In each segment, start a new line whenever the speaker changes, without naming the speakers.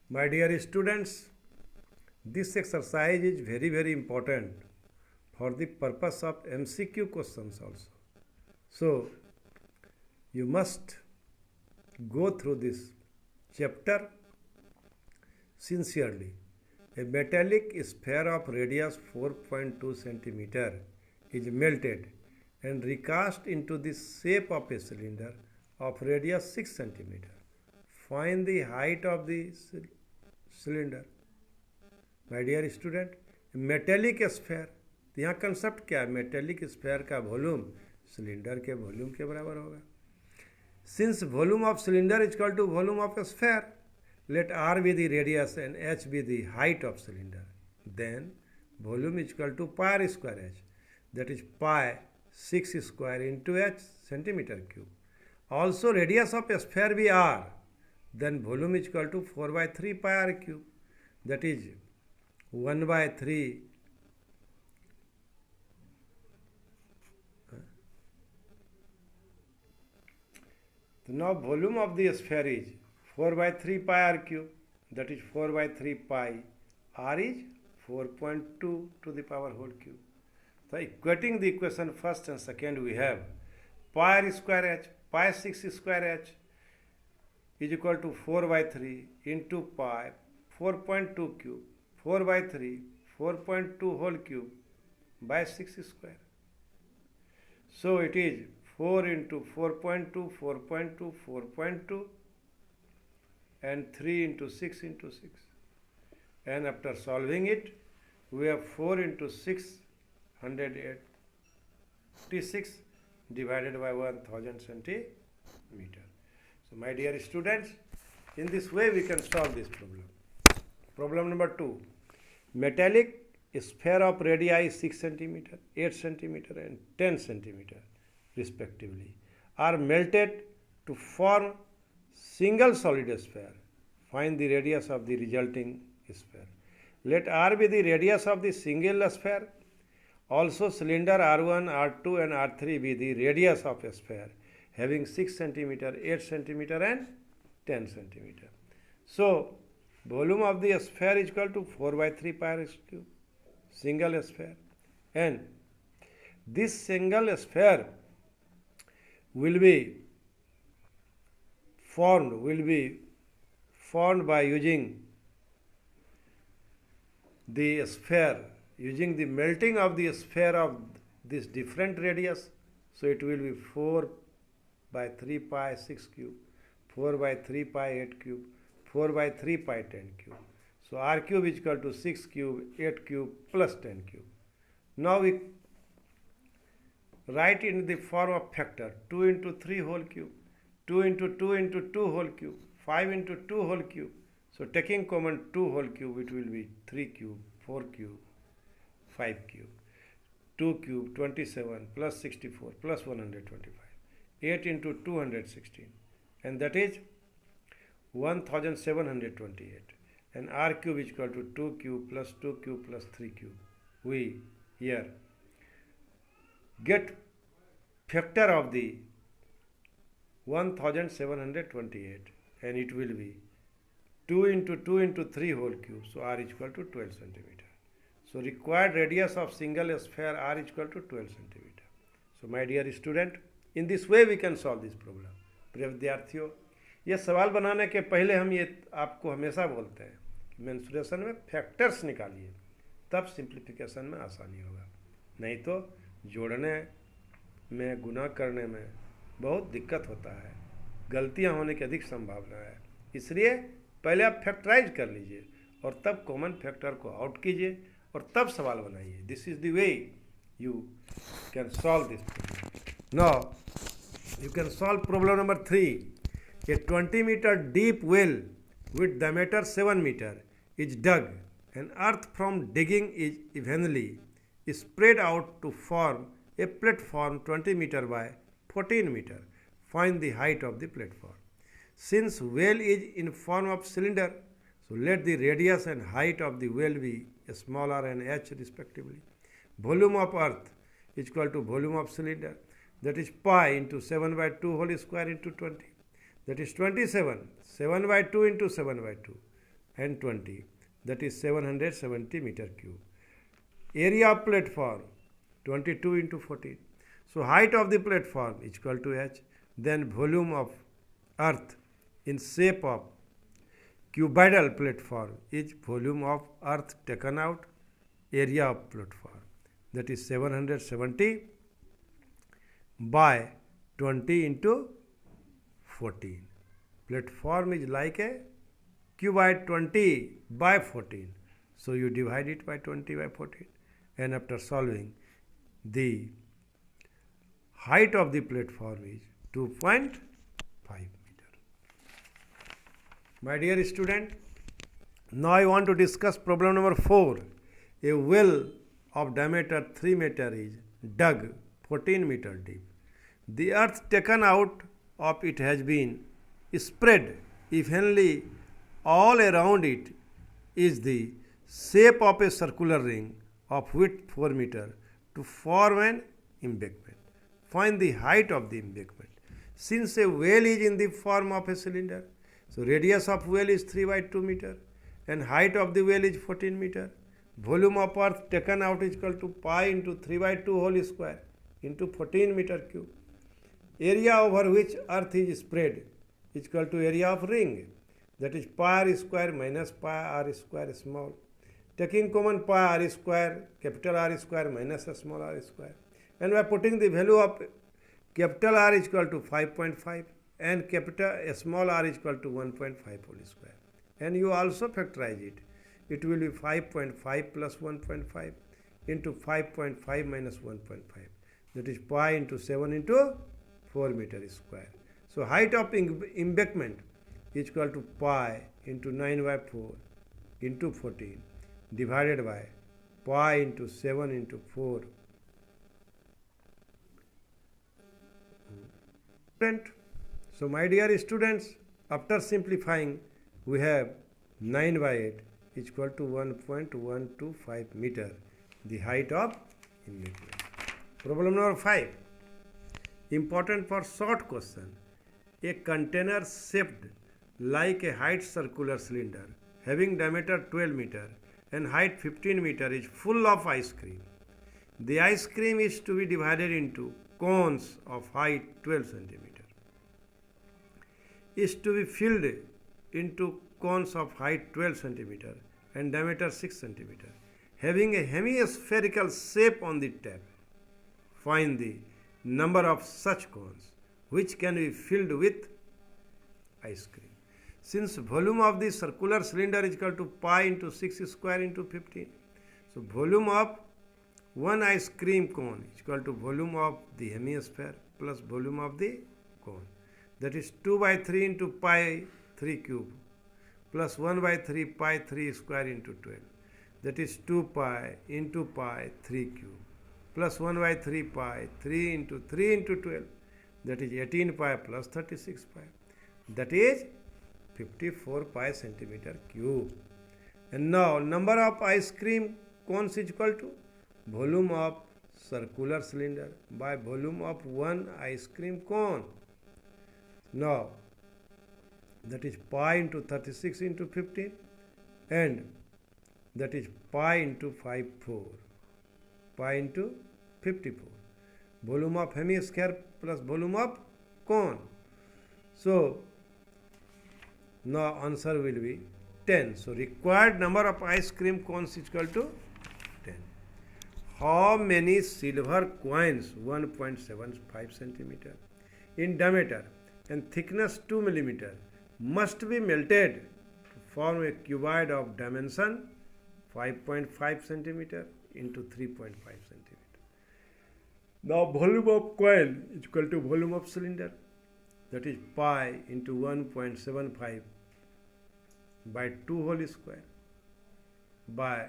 My dear students, this exercise is very important for the purpose of MCQ questions also. So, you must go through this chapter sincerely. A metallic sphere of radius 4.2 centimeter is melted and recast into the shape of a cylinder of radius 6 centimeter. Find the height of the cylinder. My dear student, metallic sphere, तो यहाँ concept क्या है? Metallic sphere का volume cylinder के volume के बराबर होगा. Since volume of cylinder is equal to volume of sphere, let r be the radius and h be the height of cylinder, then volume is equal to pi r square h, that is pi 6 square into h centimeter cube. Also radius of a sphere be r, then volume is equal to 4 by 3 pi r cube, that is 1 by 3 so now volume of the sphere is 4 by 3 pi r cube, that is 4 by 3 pi, r is 4.2 to the power whole cube. So equating the equation first and second, we have pi r square h, pi 6 square h is equal to 4 by 3 into pi 4.2 cube, 4 by 3, 4.2 whole cube by 6 square. So it is 4 into 4.2, 4.2, 4.2, and 3 into 6 into 6. And after solving it, we have 4 into 6, 186 divided by 1000 centimeter. So my dear students, in this way we can solve this problem. Problem number 2. Metallic sphere of radii 6 centimeter, 8 centimeter and 10 centimeter respectively are melted to form single solid sphere. Find the radius of the resulting sphere. Let r be the radius of the single sphere. Also cylinder r1, r2 and r3 be the radius of a sphere having 6 centimeter, 8 centimeter and 10 centimeter. So volume of the sphere is equal to 4 by 3 pi r cube, single sphere, and this single sphere will be formed by using the sphere, using the melting of the sphere of this different radius. So it will be 4 by 3 pi 6 cube, 4 by 3 pi 8 cube, 4 by 3 pi 10 cube. So r cube is equal to 6 cube, 8 cube plus 10 cube. Now we write in the form of factor 2 into 3 whole cube, 2 into 2 into 2 whole cube, 5 into 2 whole cube. So taking common 2 whole cube, it will be 3 cube, 4 cube, 5 cube, 2 cube, 27 plus 64 plus 125, 8 into 216, and that is 1728. And r cube is equal to 2 cube plus 2 cube plus 3 cube. We here get factor of the 1728, and it will be 2 into 2 into 3 whole cube. So r is equal to 12 centimeter. So required radius of single sphere r is equal to 12 centimeter. So my dear student, in this way we can solve this problem. प्रिय विद्यार्थियों, ये सवाल बनाने के पहले हम ये आपको हमेशा बोलते हैं कि मेंसुरेशन में फैक्टर्स निकालिए, तब सिंप्लीफिकेशन में आसानी होगा. नहीं तो जोड़ने में, गुना करने में बहुत दिक्कत होता है, गलतियां होने की अधिक संभावना है. इसलिए पहले आप फैक्टराइज कर लीजिए और तब कॉमन फैक्टर को आउट कीजिए और तब सवाल बनाइए. This is the way you can solve this problem. Now you can solve problem number 3. A 20 meter deep well with diameter 7 meter is dug, and earth from digging is evenly spread out to form a platform 20 meter by 14 meter. Find the height of the platform. Since well is in form of cylinder, so let the radius and height of the well be small r and h respectively. Volume of earth is equal to volume of cylinder, that is pi into 7 by 2 whole square into 20, that is 27, 7 by 2 into 7 by 2, and 20, that is 770 meter cube. Area of platform 22 into 14. So height of the platform is equal to h. Then volume of earth in shape of cuboidal platform is volume of earth taken out, area of platform, that is 770 by 20 into 14. Platform is like a cuboid 20 by 14. So you divide it by 20 by 14, and after solving, the height of the platform is 2.5 meter. My dear student, now I want to discuss problem number 4. A well of diameter 3 meter is dug 14 meter deep. The earth taken out of it has been spread evenly all around it is the shape of a circular ring of width 4 meter to form an embankment. Find the height of the embankment. Since a well is in the form of a cylinder, so radius of well is 3 by 2 meter and height of the well is 14 meter. Volume of earth taken out is equal to pi into 3 by 2 whole square into 14 meter cube. Area over which earth is spread is equal to area of ring, that is pi r square minus pi r square small. Taking common pi r square, capital R square minus small r square. And by putting the value of capital R is equal to 5.5 and capital small r is equal to 1.5 whole square. And you also factorize it. It will be 5.5 plus 1.5 into 5.5 minus 1.5. That is pi into 7 into 4 meter square. So height of embankment is equal to pi into 9 by 4 into 14 divided by pi into 7 into 4. So my dear students, after simplifying, we have 9 by 8 is equal to 1.125 meter, the height of embankment. Problem number 5. Important for short question. A container shaped like a height circular cylinder having diameter 12 meter and height 15 meter is full of ice cream. The ice cream is to be divided into cones of height 12 centimeter. Is to be filled into cones of height 12 centimeter and diameter 6 centimeter, having a hemispherical shape on the tap. Find the number of such cones which can be filled with ice cream. Since volume of the circular cylinder is equal to pi into 6 square into 15, so volume of one ice cream cone is equal to volume of the hemisphere plus volume of the cone. That is 2 by 3 into pi 3 cube plus 1 by 3 pi 3 square into 12. That is 2 pi into pi 3 cube plus 1 by 3 pi 3 into 12. That is 18 pi plus 36 pi. That is 54 pi centimeter cube. And now number of ice cream cones is equal to volume of circular cylinder by volume of one ice cream cone. Now that is pi into 36 into 15 and that is pi into 54, pi into 54. Volume of hemisphere plus volume of cone. So now answer will be 10. So required number of ice cream cones is equal to 10. How many silver coins 1.75 centimeter in diameter and thickness 2 millimeter must be melted to form a cuboid of dimension 5.5 centimeter into 3.5 centimeter. Now volume of coin is equal to volume of cylinder, that is pi into 1.75 by 2 whole square by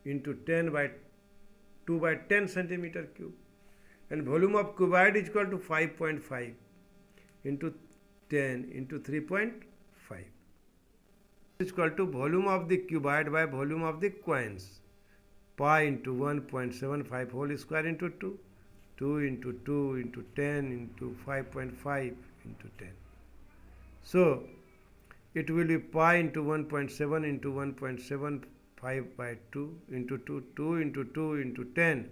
into 10 by 2 by 10 centimeter cube, and volume of cuboid is equal to 5.5 into 10 into 3.5 is equal to volume of the cuboid by volume of the coins, pi into 1.75 whole square into 2, 2 into 2 into 10 into 5.5 into 10. So it will be pi into 1.7 into 1.75 by 2 into 2, 2 into 2 into 10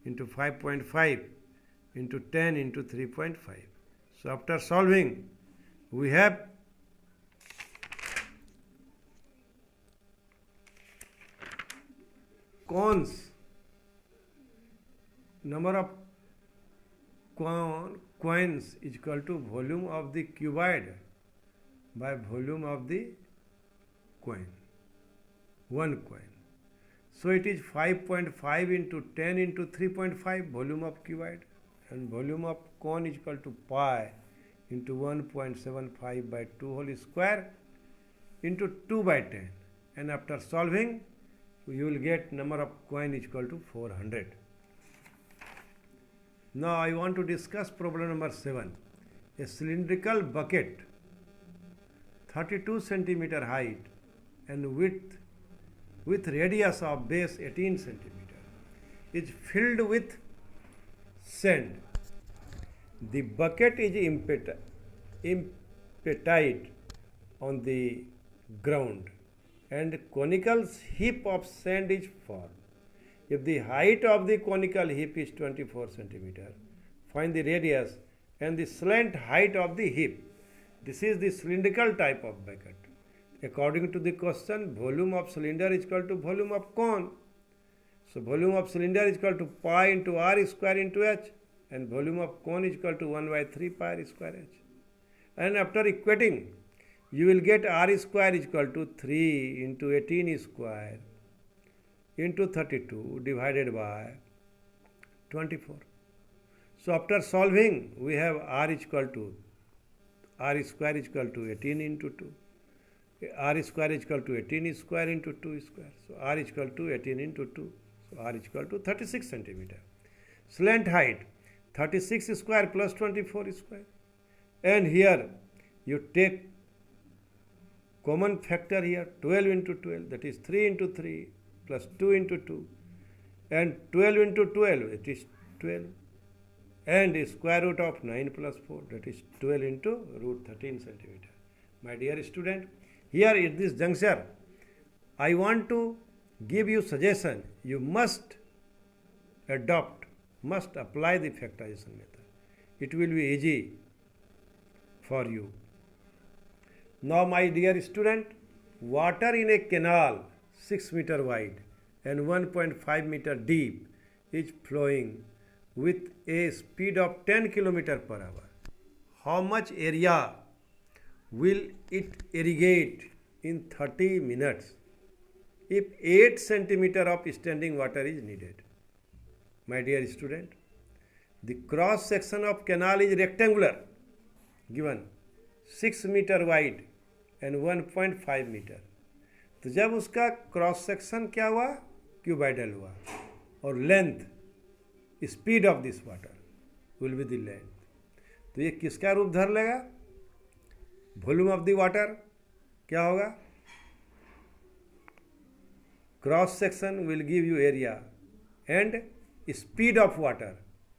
into 5.5 into 10 into 3.5. So after solving, we have cones, number of coins is equal to volume of the cuboid by volume of the coin, one coin. So it is 5.5 into 10 into 3.5 volume of cuboid, and volume of cone is equal to pi into 1.75 by 2 whole square into 2 by 10, and after solving you will get number of coin is equal to 400. Now I want to discuss problem number 7. A cylindrical bucket 32 centimeter height and width with radius of base 18 centimeter is filled with sand. The bucket is emptied on the ground and conical heap of sand is formed. If the height of the conical heap is 24 centimeter, find the radius and the slant height of the heap. This is the cylindrical type of bucket. According to the question, volume of cylinder is equal to volume of cone. So volume of cylinder is equal to pi into r square into h, and volume of cone is equal to 1 by 3 pi r square h. And after equating, you will get r square is equal to 3 into 18 square into 32 divided by 24. So after solving, we have r square is equal to 18 into 2. R square is equal to 18 square into 2 square. So r is equal to 18 into 2. So r is equal to 36 centimeter. Slant height 36 square plus 24 square. And here you take common factor here, 12 into 12, that is 3 into 3 plus 2 into 2, and 12 into 12, it is 12, and square root of 9 plus 4, that is 12 into root 13 centimeter. My dear student, here at this juncture, I want to give you suggestion. You must apply the factorization method. It will be easy for you. Now my dear student, water in a canal 6 meter wide and 1.5 meter deep is flowing with a speed of 10 kilometer per hour. How much area will it irrigate in 30 minutes if 8 centimeter of standing water is needed? My dear student, the cross section of canal is rectangular, given 6 meter wide and 1.5 metre. तो जब उसका cross section क्या हुआ, cuboidal हुआ, और length speed of this water will be the length. तो ये किसका रूप धर लेगा? वॉल्यूम ऑफ द वाटर क्या होगा? Cross section will give you area and speed of water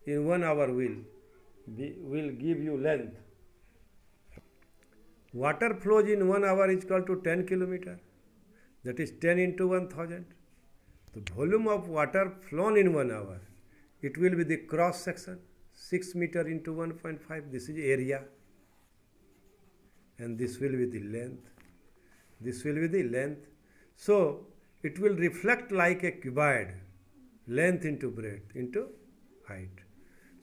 in 1 hour will give you length. Water flows in 1 hour is equal to 10 kilometer. That is 10 into 1000. The volume of water flown in 1 hour, it will be the cross section, 6 meter into 1.5. This is area, and this will be the length. This will be the length. So it will reflect like a cuboid, length into breadth into height.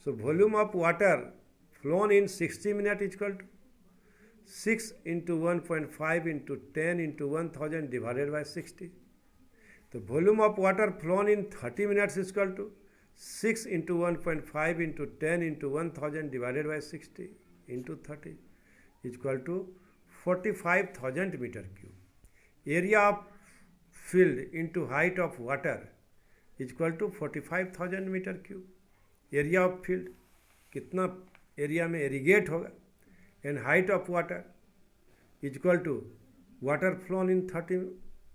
So volume of water flown in 60 minutes is equal to 6 into 1.5 into 10 into 1000 divided by 60. The volume of water flown in 30 minutes is equal to 6 into 1.5 into 10 into 1000 divided by 60 into 30 is equal to 45,000 meter cube. Area of field into height of water is equal to 45,000 meter cube. Area of field कितना area में irrigate होगा, and height of water is equal to water flown in 30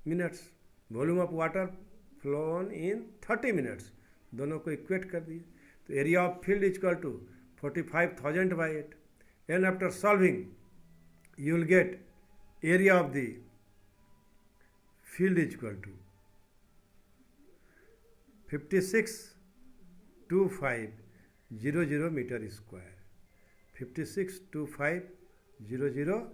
minutes, volume of water flown in 30 minutes, दोनों को equate कर दिए. तो area of field is equal to 45,000 by 8, and after solving you will get area of the field is equal to 562500 meter square. 562500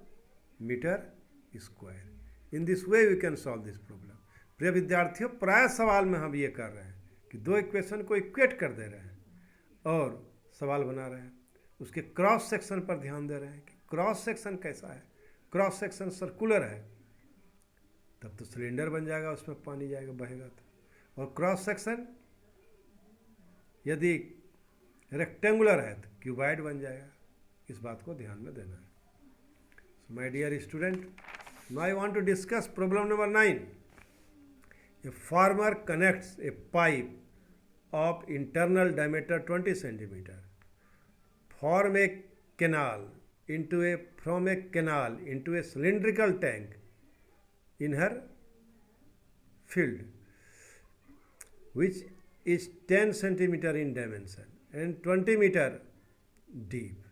meter square. In this way we can solve this problem. प्रिय विद्यार्थियों, प्राय सवाल में हम ये कर रहे हैं कि दो इक्वेशन को इक्वेट कर दे रहे हैं और सवाल बना रहे हैं, उसके क्रॉस सेक्शन पर ध्यान दे रहे हैं कि क्रॉस सेक्शन कैसा है। क्रॉस सेक्शन सर्कुलर है तब तो सिलेंडर बन जाएगा, उसमें पानी जाएगा, बहेगा तो। और क्रॉस सेक्शन यदि रेक्टेंगुलर है तो क्यूबॉइड बन जाएगा। इस बात को ध्यान में देना है। So my dear student, now I want to discuss problem number 9. A farmer connects a pipe of internal diameter 20 centimeter from a canal into a cylindrical tank in her field, which is 10 centimeter in dimension and 20 meter deep.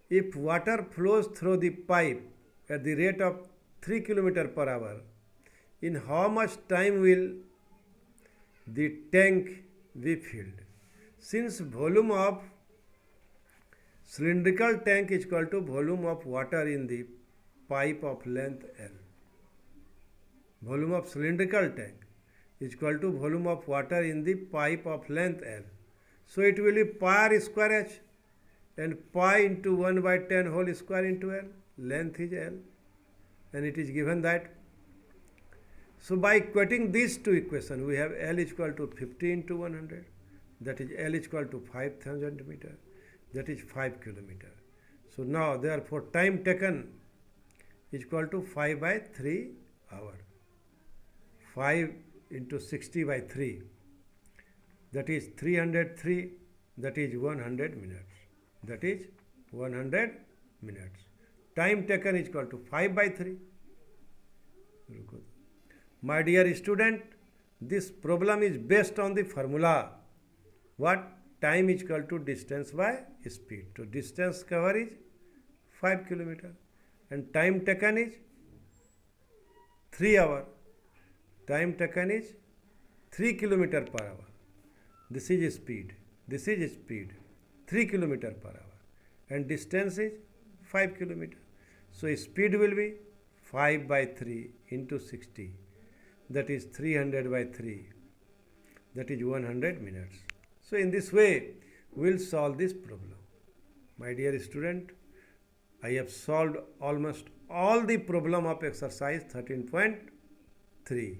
If water flows through the pipe at the rate of 3 km per hour, in how much time will the tank be filled? Since volume of cylindrical tank is equal to volume of water in the pipe of length L. Volume of cylindrical tank is equal to volume of water in the pipe of length L. So it will be pi r square h, and pi into 1 by 10 whole square into L. Length is L, and it is given that. So by equating these two equations, we have L is equal to 50 into 100, that is L is equal to 5,000 meter, that is 5 kilometer. So now therefore time taken is equal to 5 by 3 hour. 5 into 60 by 3, that is 303, that is 100 minutes. That is 100 minutes. Time taken is equal to 5 by 3. My dear student, this problem is based on the formula. What? Time is equal to distance by speed. So distance cover is 5 km and time taken is 3 hours. Time taken is 3 km per hour. This is speed. This is speed. 3 km per hour. And distance is 5 km. So speed will be 5 by 3 into 60. That is 300 by 3. That is 100 minutes. So in this way, we will solve this problem. My dear student, I have solved almost all the problem of exercise 13.3.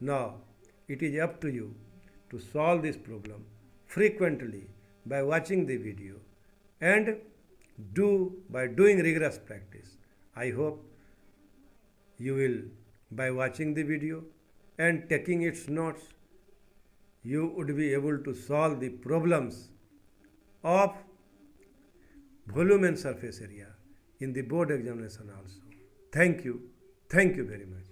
Now, it is up to you to solve this problem frequently by watching the video and by doing rigorous practice. I hope you will, by watching the video and taking its notes, you would be able to solve the problems of volume and surface area in the board examination also. Thank you. Thank you very much.